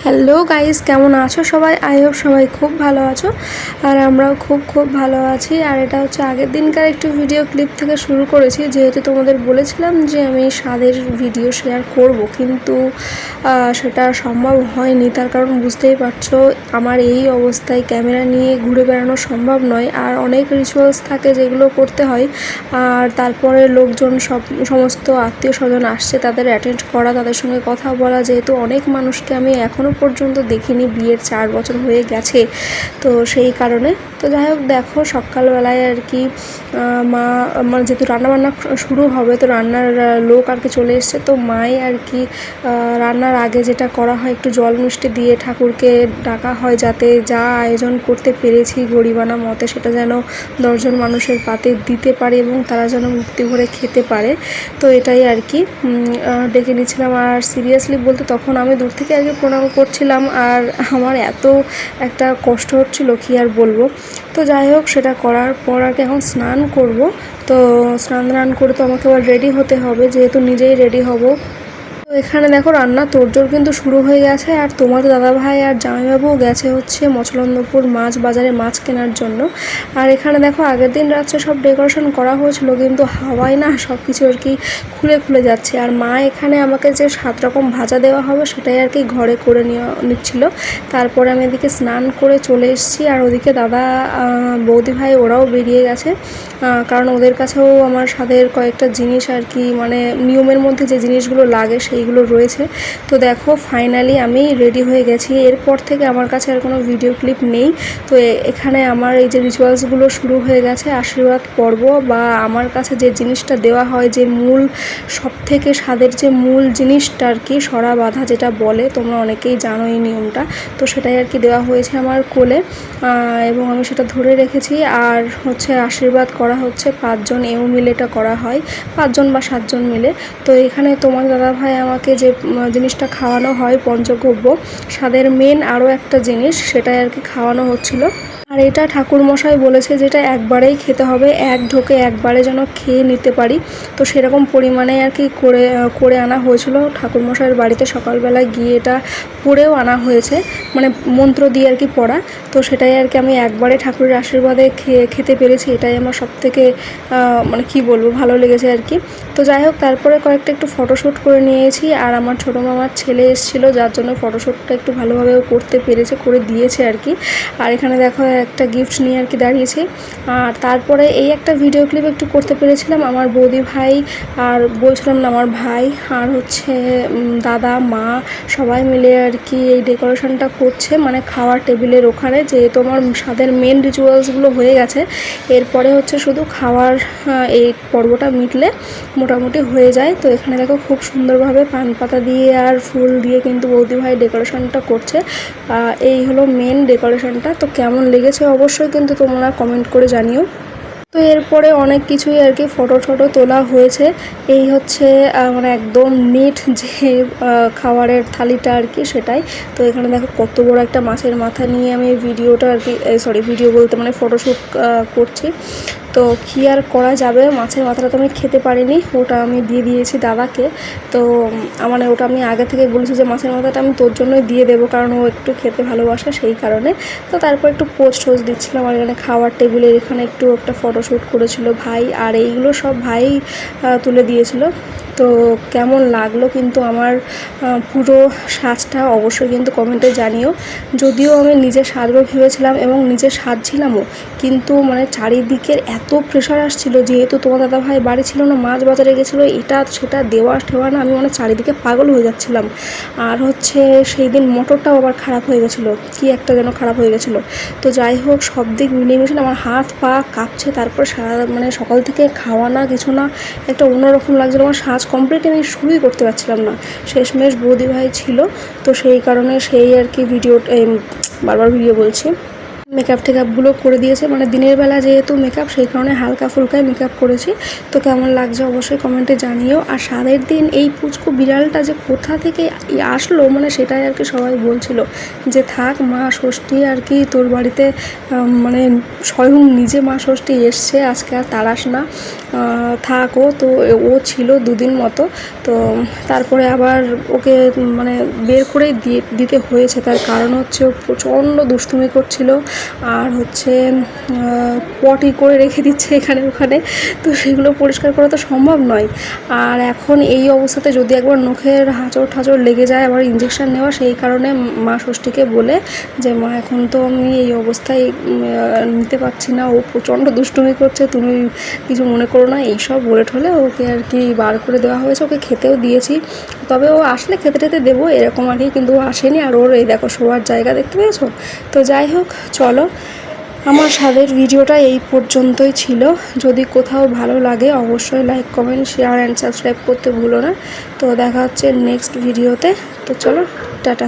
Hello guys, কেমন আছো সবাই? আই হোপ সবাই খুব ভালো আছো আর আমরাও খুব ভালো আছি। আর এটা হচ্ছে আগের দিনকার একটু ভিডিও ক্লিপ থেকে শুরু করেছি, যেহেতু তোমাদের বলেছিলাম যে আমি স্বাদের ভিডিও শেয়ার করব, কিন্তু সেটা সম্ভব হয়নি। তার কারণ বুঝতেই পারছো, আমার এই অবস্থায় ক্যামেরা নিয়ে ঘুরে বেড়ানো সম্ভব নয়। আর অনেক রিচুয়ালস থাকে যেগুলো করতে হয়, আর তারপরে লোকজন সমস্ত আত্মীয় স্বজন আসছে, তাদের অ্যাটেন্ড করা, তাদের সঙ্গে কথা বলা। যেহেতু অনেক মানুষকে আমি এখনও পর্যন্ত দেখিনি, বিয়ের 4 বছর হয়ে গেছে, তো সেই কারণে। তো যাই হোক, দেখো সকালবেলায় আর কি মা আমার যেহেতু রান্নাবান্না শুরু হবে, তো রান্নার লোক আর কি চলে এসছে। তো মাই আর কি রান্নার আগে যেটা করা হয়, একটু জল মিষ্টি দিয়ে ঠাকুরকে ডাকা হয়, যাতে যা আয়োজন করতে পেরেছি গরিবানা মতে সেটা যেন 10 জন মানুষের পাতে দিতে পারে এবং তারা যেন মুক্তি ভরে খেতে পারে। তো এটাই আর কি ডেকে নিয়েছিলাম। আর সিরিয়াসলি বলতে তখন আমি দূর থেকে আর কি প্রণাম করছিলাম, আর আমার এত একটা কষ্ট হচ্ছিল কি আর বলবো। তো যাই হোক, সেটা করার পর আর কি এখন স্নান করব। তো স্নান করে তো আমাকে আবার রেডি হতে হবে, যেহেতু নিজেই রেডি হব। তো এখানে দেখো রান্না তোড়জোড় কিন্তু শুরু হয়ে গেছে। আর তোমার দাদাভাই আর জামাইবাবুও গেছে হচ্ছে মছলন্দপুর মাছ বাজারে মাছ কেনার জন্য। আর এখানে দেখো আগের দিন রাত্রে সব ডেকোরেশন করা হয়েছিল, কিন্তু হাওয়ায় না সব কিছু আর কি খুলে যাচ্ছে। আর মা এখানে আমাকে যে 7 রকম ভাজা দেওয়া হবে সেটাই আর কি ঘরে করে নিচ্ছিল। তারপরে আমি এদিকে স্নান করে চলে এসেছি। আর ওদিকে দাদা বৌদি ভাই ওরাও বেরিয়ে গেছে, কারণ ওদের কাছেও আমার স্বাদের কয়েকটা জিনিস আর কি, মানে নিয়মের মধ্যে যে জিনিসগুলো লাগে সেইগুলো রয়েছে। তো দেখো ফাইনালি আমি রেডি হয়ে গেছি। এরপর থেকে আমার কাছে আর কোনো ভিডিও ক্লিপ নেই। তো এখানে আমার এই যে রিচুয়ালসগুলো শুরু হয়ে গেছে, আশীর্বাদ পর্ব, বা আমার কাছে যে জিনিসটা দেওয়া হয়, যে মূল সবথেকে স্বাদের যে মূল জিনিসটা আর কি, সরা বাঁধা যেটা বলে, তোমরা অনেকেই জানো এই নিয়মটা। তো সেটাই আর কি দেওয়া হয়েছে আমার কোলে, এবং আমি সেটা ধরে রেখেছি। আর হচ্ছে আশীর্বাদ করা হচ্ছে 5 জন এও মিলে এটা করা হয়, 5 জন বা 7 জন মিলে। তো এখানে তোমার দাদাভাই আমাকে যে জিনিসটা খাওয়ানো হয় পঞ্চগব্য স্বাদের মেন আরও একটা জিনিস, সেটাই আর কি খাওয়ানো হচ্ছিল। আর এটা ঠাকুরমশাই বলেছে যেটা একবারেই খেতে হবে, এক ঢোকে একবারে যেন খেয়ে নিতে পারি। তো সেরকম পরিমাণে আর কি করে আনা হয়েছিল ঠাকুরমশাইয়ের বাড়িতে। সকালবেলায় গিয়ে এটা পড়েও আনা হয়েছে, মানে মন্ত্র দিয়ে আর কি পড়া। তো সেটাই আর কি আমি একবারে ঠাকুরের আশীর্বাদে খেতে পেরেছি। এটাই আমার সবথেকে মানে কি বলবো, ভালো লেগেছে আর কি। তো যাই হোক, তারপরে কয়েকটা একটু ফটোশ্যুট করে নিয়েছি। আর আমার ছোটো মামার ছেলে এসেছিলো, যার জন্য ফটোশ্যুটটা একটু ভালোভাবেও করতে পেরেছে, করে দিয়েছে আর কি। আর এখানে দেখো একটা গিফট নিয়ে আর কি দাঁড়িয়েছে। আর তারপরে এই একটা ভিডিও ক্লিপ একটু করতে পেরেছিলাম আমার বৌদি ভাই, আর বলছিলাম না আমার ভাই, আর হচ্ছে দাদা মা সবাই মিলে আর কি এই ডেকোরেশনটা করছে, মানে খাওয়ার টেবিলের ওখানে। যেহেতু আমার স্বাদের মেন রিচুয়ালসগুলো হয়ে গেছে, এরপরে হচ্ছে শুধু খাওয়ার এই পর্বটা মিটলে মোটামুটি হয়ে যায়। তো এখানে দেখো খুব সুন্দরভাবে পান পাতা দিয়ে আর ফুল দিয়ে কিন্তু বৌদি ভাই ডেকোরেশনটা করছে। এই হলো মেন ডেকোরেশনটা। তো কেমন লেগেছে অবশ্যই কিন্তু তোমরা কমেন্ট করে জানিও। তো এরপরে অনেক কিছুই আর কি ফটো তোলা হয়েছে। এই হচ্ছে মানে একদম নিট যে খাবারের থালিটা আর কি, সেটাই। তো এখানে দেখো কত বড় একটা মাছের মাথা নিয়ে আমি ভিডিওটা আর কি, ভিডিও বলতে মানে ফটোশ্যুট করছি। তো কী আর করা যাবে, মাছের মাথাটা তো আমি খেতে পারিনি, ওটা আমি দিয়ে দিয়েছি দাদাকে। তো মানে ওটা আমি আগে থেকে বলেছি যে মাছের মাথাটা আমি তোর জন্যই দিয়ে দেবো, কারণ ও একটু খেতে ভালোবাসে, সেই কারণে। তো তারপর একটু পোস্ট দিচ্ছিলাম। আর এখানে খাওয়ার টেবিলের এখানে একটু একটা ফটোশ্যুট করেছিল ভাই, আর এইগুলো সব ভাই তুলে দিয়েছিল। তো কেমন লাগলো কিন্তু আমার পুরো সাজটা অবশ্যই কিন্তু কমেন্টে জানিও। যদিও আমি নিজে সাজবো ভেবেছিলাম এবং নিজে সাজছিলামও, কিন্তু মানে চারিদিকের এত প্রেশার আসছিলো, যেহেতু তোমার দাদাভাই বাড়ি ছিল না, মাছ বাজারে গেছিলো, এটা সেটা দেওয়া ঠেওয়া না, আমি মানে চারিদিকে পাগল হয়ে যাচ্ছিলাম। আর হচ্ছে সেই দিন মোটরটাও আবার খারাপ হয়ে গেছিলো, কি একটা যেন খারাপ হয়ে গেছিলো। তো যাই হোক, সব দিক মিলিয়ে মিশিয়ে আমার হাত পা কাঁপছে। তারপর মানে সকাল থেকে খাওয়া না কিছু না, একটা অন্যরকম লাগছিলো। আমার সাজ কমপ্লিট আমি শুরুই করতে পারছিলাম না, শেষমেশ বৌদি ভাই ছিল। তো সেই কারণে সেই আর কি বারবার ভিডিও বলছি, টেকআপগুলো করে দিয়েছে, মানে দিনের বেলা যেহেতু মেকআপ সেই কারণে হালকা ফুলকায় মেকআপ করেছি। তো কেমন লাগছে অবশ্যই কমেন্টে জানিও। আর স্বাদের দিন এই পুচকু বিড়ালটা যে কোথা থেকে আসলো, মানে সেটাই আর কি সবাই বলছিল যে থাক মা ষষ্ঠী আর কি তোর বাড়িতে, মানে স্বয়ং নিজে মা ষষ্ঠী এসছে, আজকে আর তাড়াস না, থাকো। তো ও ছিল 2 দিন মতো, তো তারপরে আবার ওকে মানে বের করেই দিতে হয়েছে। তার কারণ হচ্ছে ও প্রচণ্ড দুষ্টুমি করছিল, আর হচ্ছে পটি করে রেখে দিচ্ছে এখানে ওখানে, তো সেগুলো পরিষ্কার করা তো সম্ভব নয়। আর এখন এই অবস্থাতে যদি একবার নখের হাঁচড় ঠাচড় লেগে যায়, আবার ইঞ্জেকশন নেওয়া, সেই কারণে মা ষষ্ঠীকে বলে যে মা এখন তো আমি এই অবস্থায় নিতে পারছি না, ও প্রচণ্ড দুষ্টুমি করছে, তুমি কিছু মনে করো না, এইসব বলে ঠলে ওকে আর কি বার করে দেওয়া হয়েছে। ওকে খেতেও দিয়েছি, তবে ও আসলে খেতে টেতে দেবো এরকম আর কি, কিন্তু ও আসেনি। আর ওর এই দেখো শোয়ার জায়গা দেখতে পেয়েছো। তো যাই হোক, চলো আমার স্বাদের ভিডিওটা এই পর্যন্তই ছিল। যদি কোথাও ভালো লাগে অবশ্যই like comment share and subscribe করতে ভুলো না। তো দেখা হচ্ছে নেক্সট ভিডিওতে। তো চলো, টাটা।